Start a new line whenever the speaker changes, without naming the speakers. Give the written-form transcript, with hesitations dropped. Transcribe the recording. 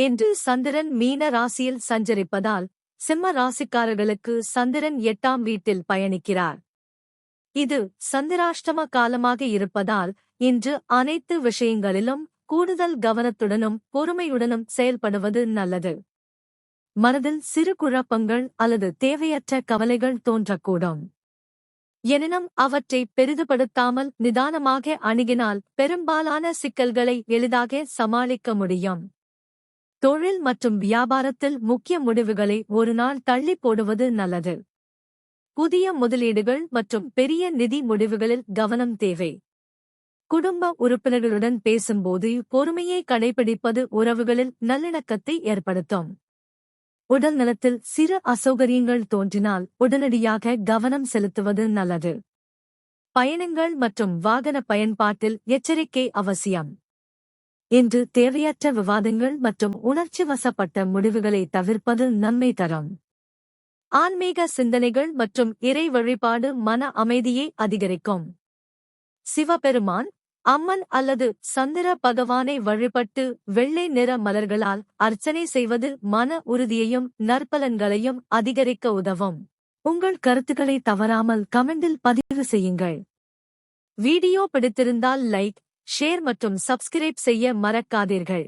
இன்று சந்திரன் மீன ராசியில் சஞ்சரிப்பதால் சிம்ம ராசிக்காரர்களுக்கு சந்திரன் 8ஆம் வீட்டில் பயணிக்கிறார். இது சந்திராஷ்டம காலமாக இருப்பதால் இன்று அனைத்து விஷயங்களிலும் கூடுதல் கவனத்துடனும் பொறுமையுடனும் செயல்படுவது நல்லது. மனதில் சிறு குழப்பங்கள் அல்லது தேவையற்ற கவலைகள் தோன்றக்கூடும். எனினும் அவற்றை பெரிதுபடுத்தாமல் நிதானமாக அணுகினால் பெரும்பாலான சிக்கல்களை எளிதாக சமாளிக்க முடியும். தொழில் மற்றும் வியாபாரத்தில் முக்கிய முடிவுகளை ஒரு நாள் தள்ளி போடுவது நல்லது. புதிய முதலீடுகள் மற்றும் பெரிய நிதி முடிவுகளில் கவனம் தேவை. குடும்ப உறுப்பினர்களுடன் பேசும்போது பொறுமையை கடைபிடிப்பது உறவுகளில் நல்லிணக்கத்தை ஏற்படுத்தும். உடல் நலத்தில் சிறு அசௌகரியங்கள் தோன்றினால் உடனடியாக கவனம் செலுத்துவது நல்லது. பயணங்கள் மற்றும் வாகன பயன்பாட்டில் எச்சரிக்கை அவசியம். இன்று தேவையற்ற விவாதங்கள் மற்றும் உணர்ச்சி வசப்பட்ட முடிவுகளை தவிர்ப்பது நன்மை தரும். ஆன்மீக சிந்தனைகள் மற்றும் இறை வழிபாடு மன அமைதியை அதிகரிக்கும். சிவபெருமான், அம்மன் அல்லது சந்திர பகவானை வழிபட்டு வெள்ளை நிற மலர்களால் அர்ச்சனை செய்வது மன உறுதியையும் நற்பலன்களையும் அதிகரிக்க உதவும். உங்கள் கருத்துக்களை தவறாமல் கமெண்டில் பதிவு செய்யுங்கள். வீடியோ பிடித்திருந்தால் லைக், ஷேர் மற்றும் சப்ஸ்கிரைப் செய்ய மறக்காதீர்கள்.